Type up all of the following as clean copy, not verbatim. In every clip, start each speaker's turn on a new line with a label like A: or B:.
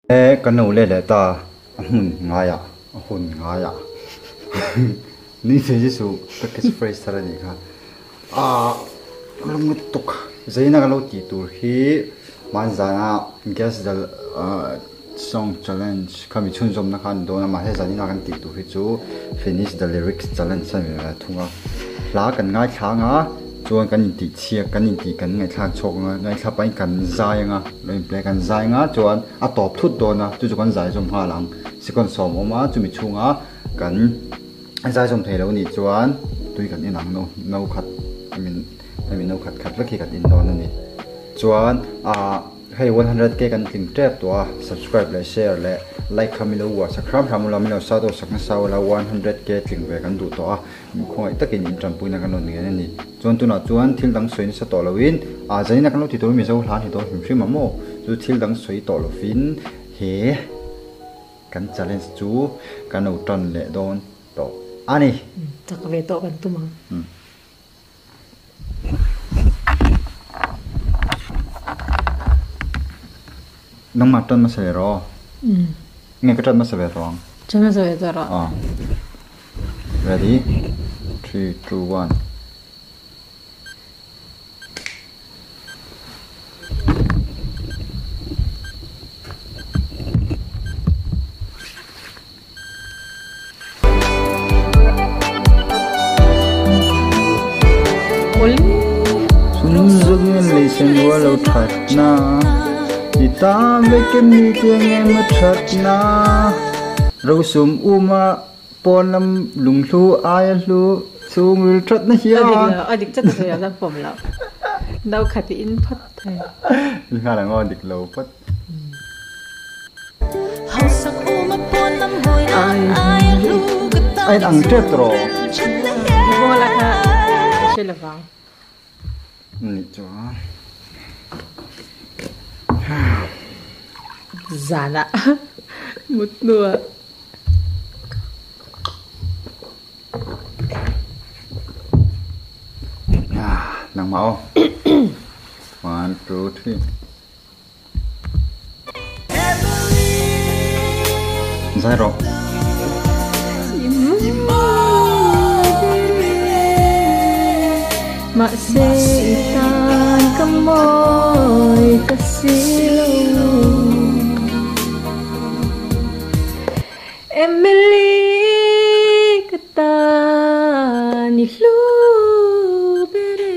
A: Cái nấu lên là ta ngay à hôn ngay à ní thế chứ tất cả phrase là gì cả lúc mới tục giấy nó lâu chỉ tuổi khi mà giờ guess the song challenge kami chun zom na khan do na ma he zani na kan ti tu hi chu finish the lyrics challenge sa me thunga la kan ngai thla nga chuan kan ti chia kan ti kan ngai thla chok nga ngai thla pai kan zai nga loi play kan zai nga chuan a top thut do na chu kan zai zom ha lang sikon som oma chu mi chunga kan zai zom thei lo ni chuan tui kan inang no khat I mean no khat la ki kan in don ni chuan hey 100k kan ting trap to subscribe le share le like khamilo wa sakram ramula milo sa do sakna sa wala 100k ting ve kan du to khoi takin in tram puina kan non nge ni chuan tu na chuan thil dang soin sa to lowin zaina kan lo ti to mi zo hlan hi to him hrim mo chu thil dang soi to lovin he kan challenge chu kan no ton le don to ani
B: tak ve to kan tu ma
A: nang matan masaya ro nghe cái trận masaya rong
B: chân masaya to ro
A: ready 3 2 1 sun zung lên sen walau thật na ta về kem ni tiếng em mất thật na râu sum uma ponam lung lu ai lu sung will thật na hiya
B: adik chất rồi ra phẩm lắm đâu khát thì in phát thôi
A: khá là ngon dik lâu phát ai ăn chết rồi
B: ngon là ha chơi là vào
A: cho
B: Zana một nửa
A: nang mau 1 2 3 zero
B: mak setan kemoy kasilu Emily kata ni lu bere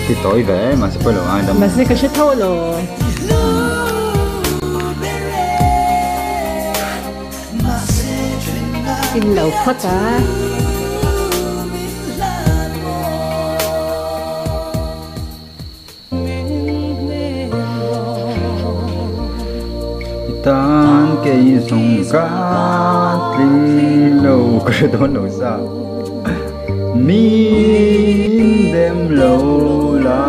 A: thì tối về mà sẽ quay lại ai đâu
B: mà sẽ có chút thô rồi in lẩu phất á
A: tan cây sông cá linh lâu cái đó nấu sao min đêm lâu la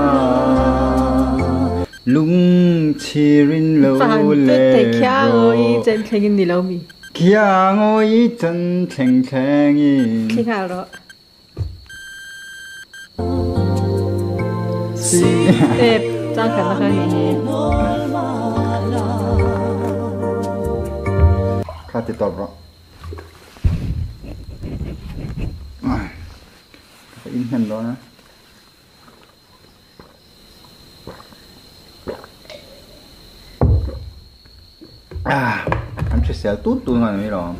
A: lung chirin lâu lệ
B: kia ngồi chân thèn đi lâu mi
A: kia ngồi chân thèn thèn
B: kia rồi đẹp trang cảnh là cái
A: khá tuyệt vời rồi phải in hình đó nữa anh sẽ xéo tốt tôi mà mới rồi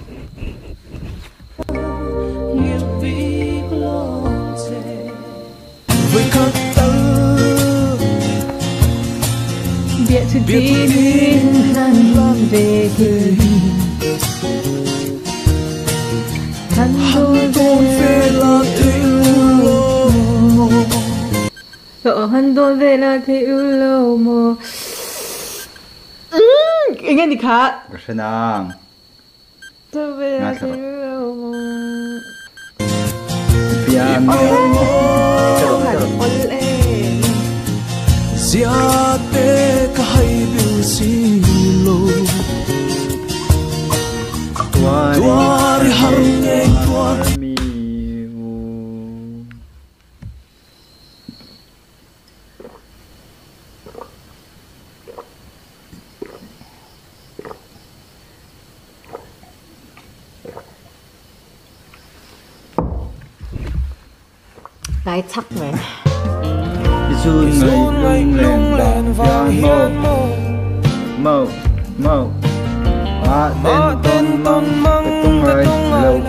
B: biết thực tin hắn về thì hắn đôi về là thiếu hắn đôi về là thiếu lâu mà nghe đi khá
A: cái nào
B: đôi về là thiếu lâu mà
A: piano
C: Ziate kahai bil silo Tuari harung tuar
B: Lại chắc rồi.
A: Isun ngày lung lên và hiền màu màu mà tên ton măng cái tung ngày lâu.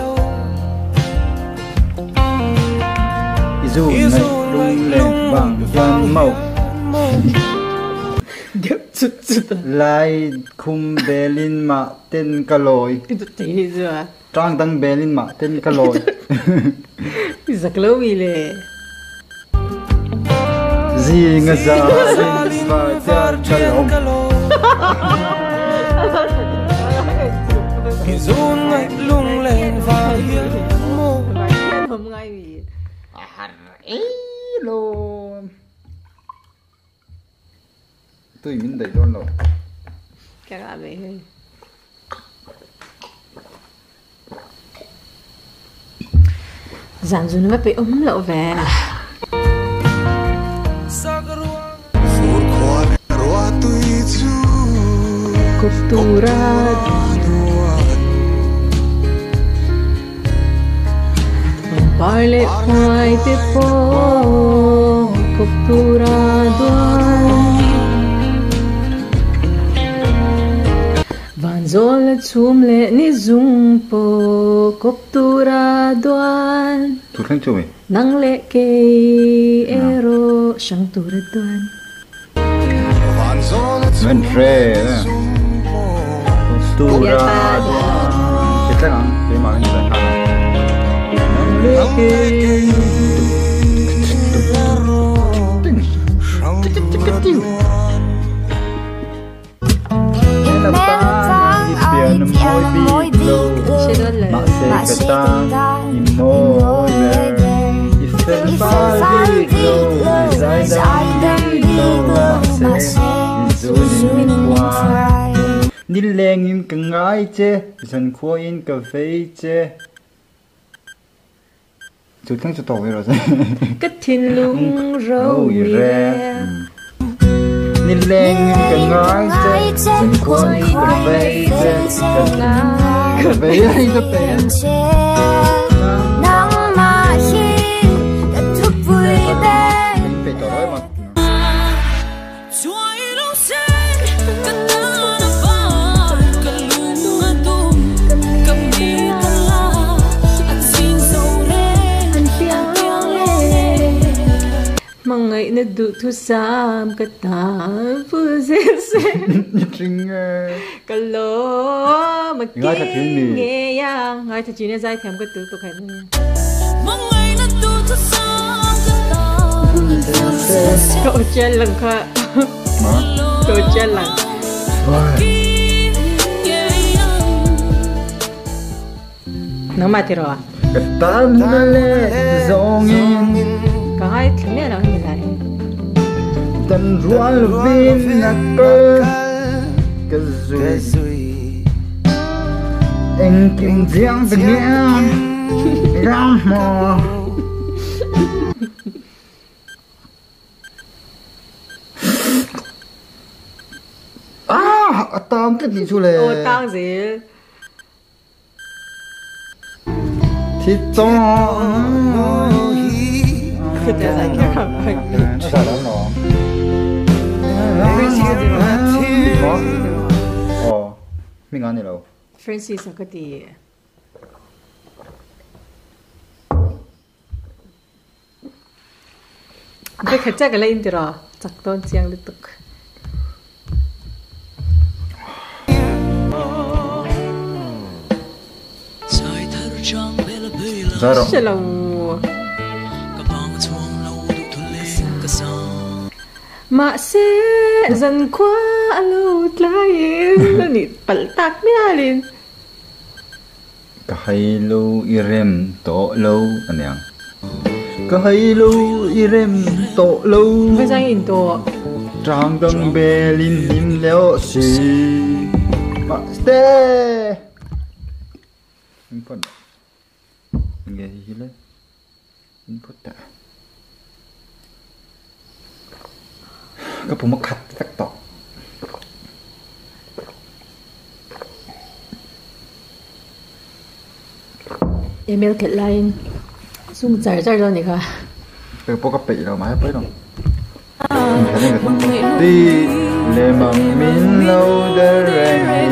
A: Isun ngày lung lên và màu
B: Điệu chút chút.
A: lại khum belin mà tên cả lối.
B: Cái chút tí rồi.
A: Trang tăng belin mà tên cả lối.
B: Giặc lâu vì lệ.
A: Gì ngờ ra lên và cha chalom.
C: Isun ngày lung lên và hiền mô.
B: Không ngay vì.
A: Luôn. Tôi mình đẩy luôn rồi.
B: Các bạn về hơi. Giản dùn nó bị ống lậu về. Kultura Parle khoai te po Kultura doan Van zol chum le ni zung po Kultura doan
A: Tôi khăn chụp
B: Nang le ke ero Shang tura doan
A: Men tre Kultura doan. Kita kan dia makan di sana. Đi lên in cái ngái chứ, dần khua in cà phê chứ. Chú thằng chú tàu vậy rồi.
B: Cất thiên lung râu rè.
A: Đi lên in cái ngái chứ, dần khua in cà phê chứ. Cà phê hay cà phê.
B: Ngay na du thu sam ka ta fu se se
A: Trinh
B: ka lo ma kinh nghe yang ngay thật chỉ nên giải thèm cái từ tục hành
C: Ngay na du thu sam ka ta fu se se
B: cậu chơi lần cả cậu chơi lần nó mà thì rồi
A: cái tan lệ dòng in
B: có ai thằng này là cái gì
A: Tân rual vin na cơ Cái duy Anh kinh giang về nghe Gam mò Tao cái gì chú lệ
B: ồ tao gì
A: Thì to
B: cái thế này cái không phải
A: Nó sao lắm nó mình ăn gì đâu
B: Francis cái gì cái khát chắc cái này đi rồi chắc tôn chiang lít tục
A: Dạ rồi
B: sẽ là mà sẽ dần qua lâu lại nó nịt bẩn tạc mía lên
A: Kahai lu irem to lâu anh em Kahai lu irem to lâu
B: cái danh in to
A: Trang tăng bê linh him leo xì Mà stê Input Nghe gì lên Input đã Cái bộ mà khát tắc tọ
B: email kết line zoom giải rồi này cả
A: cái bố cái bị đâu mà hết đâu cái này là đi lệ mong min lâu đời rèn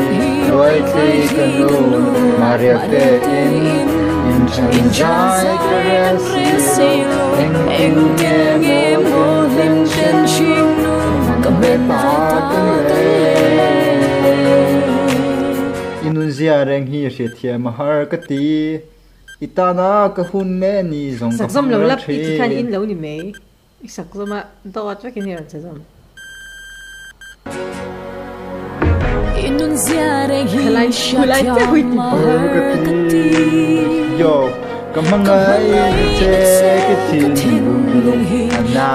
A: đôi khi cần luôn mà riêng để in chân trái cái resi anh nghe môi lên chân chim cầm bên ta Indonesia reng hi se thiam har ka ti itana ka hun me ni zong
B: sak zom lo lap i khan in lo ni me sak zoma do cha kin hiran cha zom
C: Indonesia reng hi
B: lai te hui
A: ti yo kamangai che ke tin na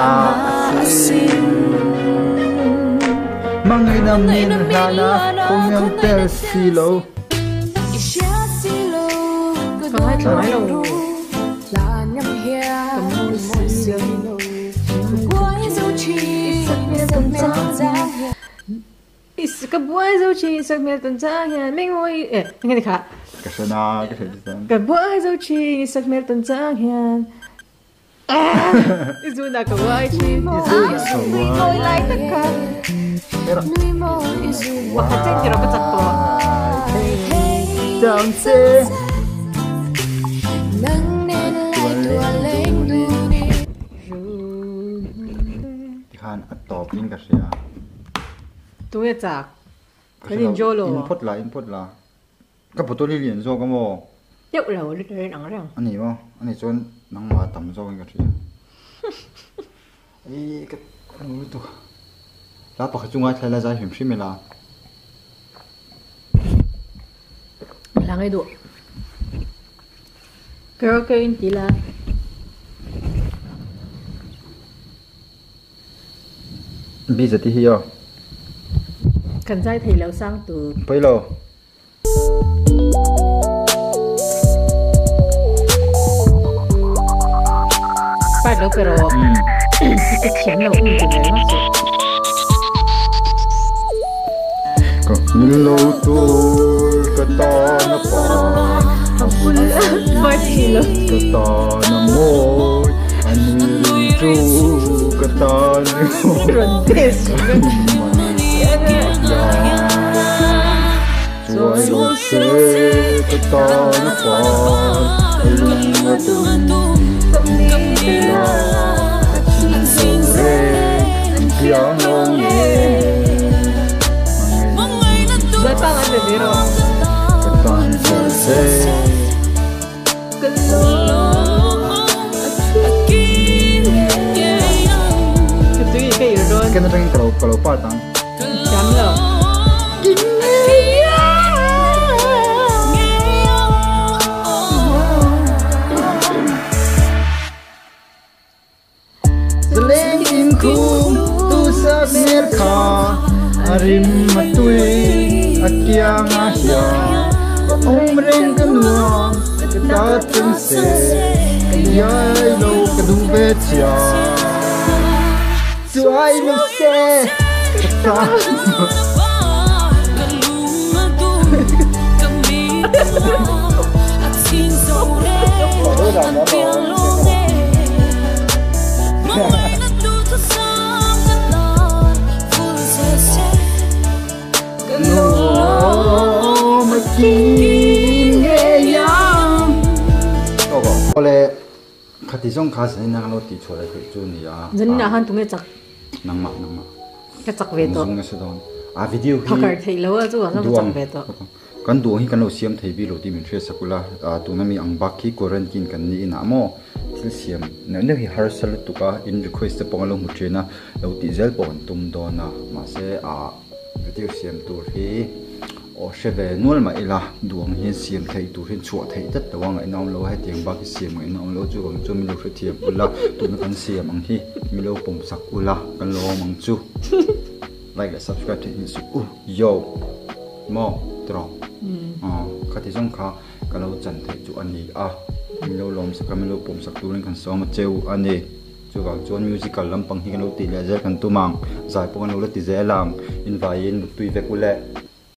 A: mangai nam nin hana kong yang tel silo
B: có hai thỏi lâu cái buổi dâu chi sắc mẹ tận cha hiền mình ngồi nghe đi khá
A: cái sana cái gì
B: cái buổi dâu chi sắc mẹ tận cha hiền Izuna ka wai chi ngồi lại tất cả baka chen kira ka sakto
A: chẳng se khan atop in ka sia
B: tu ye chak cái din jo lo
A: input la ka potoli lien zo ka mo
B: yau lo le re nang rang
A: ani chon nang ma tam zo ka sia ai ka nu tu la pa chunga thaila ja him shimela
B: lang ai do girl ke in tila
A: bi zati hi yo
B: kan sai thei lo sang tu
A: pai lo
B: pa lo pero cái chuyện nào cũng được đấy nó sẽ
A: có milo tu cái to nó pa
B: học full mai chỉ lo
A: cái to nó môi anh chu cái to nó
B: rồi thế
A: rồi sẽ cái to nó pa anh tu
B: Dua tangan deh biro. Itu ini kayak Iron.
A: Kan ada yang kalau patang.
B: Jam lo.
A: Selain imkum tu samirka arim matui akia ngahya omreng kenua datang se yai lo kadu betia suai lo se kata Oleh khati song khas ni nang lo ti chole ke chu ni ya
B: Jadi nak han tunggu cak
A: nang ma
B: cak veto.
A: song se don a video hi
B: Pakar thei lo tu kan cak veto.
A: kan du hi kan lo siam thei bi lo ti min thre sakula tu na mi ang bak ki quarantine kan ni na mo thil siam na ne hi har sal tu ka in request pong lo mu trena lo ti zel pon tum do na ma se a video siam tur hi o shebe nual ma ila duang hian siam thei tur hin chua thei tat tawang ai nom lo ha tiang ba ki siam ai nom lo chu bang chu mi lo thre thiam ula tu na kan siam ang hi mi lo pom sak ula kan lo mang chu like and subscribe to his yo mo tro khati song kha kan lo chan thei chu ani a mi lo lom sak mi lo pom sak turin kan so ma cheu ani chu wang chon musical lampang hi kan lo ti le zer kan tumang zai pong kan lo ti zelang in vai in tui ve kule